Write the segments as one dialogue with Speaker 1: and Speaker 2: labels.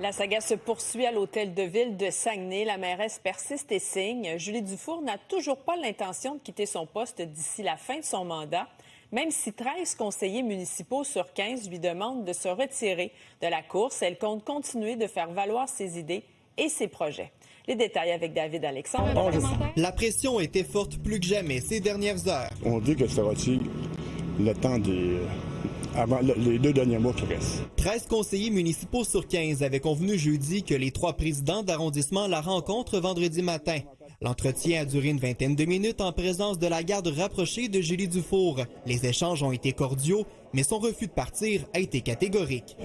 Speaker 1: La saga se poursuit à l'hôtel de ville de Saguenay. La mairesse persiste et signe. Julie Dufour n'a toujours pas l'intention de quitter son poste d'ici la fin de son mandat, même si 13 conseillers municipaux sur 15 lui demandent de se retirer de la course. Elle compte continuer de faire valoir ses idées et ses projets. Les détails avec David Alexandre.
Speaker 2: La pression était forte plus que jamais ces dernières heures.
Speaker 3: On dit que ça retire le temps avant les 2 derniers mois qui restent.
Speaker 2: 13 conseillers municipaux sur 15 avaient convenu jeudi que les 3 présidents d'arrondissement la rencontrent vendredi matin. L'entretien a duré une vingtaine de minutes en présence de la garde rapprochée de Julie Dufour. Les échanges ont été cordiaux, mais son refus de partir a été catégorique.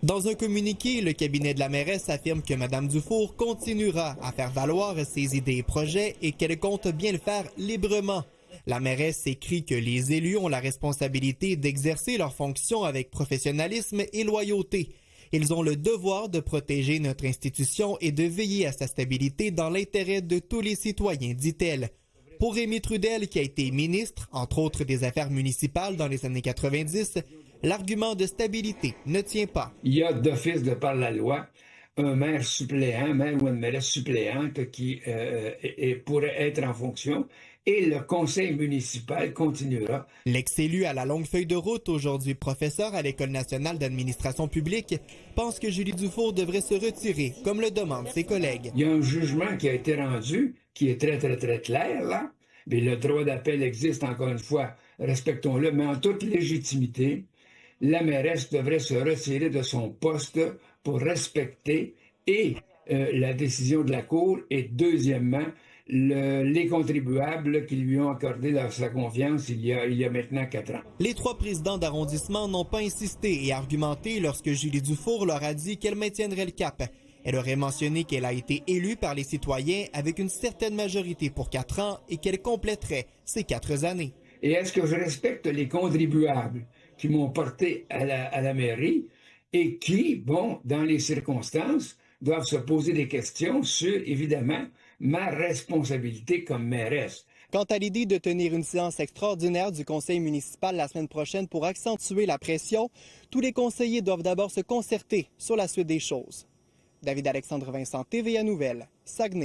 Speaker 2: Dans un communiqué, le cabinet de la mairesse affirme que Mme Dufour continuera à faire valoir ses idées et projets et qu'elle compte bien le faire librement. La mairesse écrit que les élus ont la responsabilité d'exercer leurs fonctions avec professionnalisme et loyauté. Ils ont le devoir de protéger notre institution et de veiller à sa stabilité dans l'intérêt de tous les citoyens, dit-elle. Pour Rémy Trudel, qui a été ministre, entre autres des Affaires municipales dans les années 90, l'argument de stabilité ne tient pas.
Speaker 4: Il y a d'office, de par la loi, un maire suppléant, maire ou une mairesse suppléante qui pourrait être en fonction et le conseil municipal continuera.
Speaker 2: L'ex-élu à la longue feuille de route, aujourd'hui professeur à l'École nationale d'administration publique, pense que Julie Dufour devrait se retirer, comme le demandent ses collègues.
Speaker 4: Il y a un jugement qui a été rendu, qui est très, très, très clair, là. Mais le droit d'appel existe, encore une fois, respectons-le, mais en toute légitimité, la mairesse devrait se retirer de son poste pour respecter la décision de la Cour et, deuxièmement, les contribuables qui lui ont accordé sa confiance il y a maintenant 4 ans.
Speaker 2: Les 3 présidents d'arrondissement n'ont pas insisté et argumenté lorsque Julie Dufour leur a dit qu'elle maintiendrait le cap. Elle aurait mentionné qu'elle a été élue par les citoyens avec une certaine majorité pour 4 ans et qu'elle compléterait ces 4 années.
Speaker 4: Et est-ce que je respecte les contribuables qui m'ont porté à la mairie et qui, dans les circonstances, doivent se poser des questions sur, évidemment, ma responsabilité comme mairesse.
Speaker 2: Quant à l'idée de tenir une séance extraordinaire du conseil municipal la semaine prochaine pour accentuer la pression, tous les conseillers doivent d'abord se concerter sur la suite des choses. David Alexandre Vincent, TVA Nouvelles, Saguenay.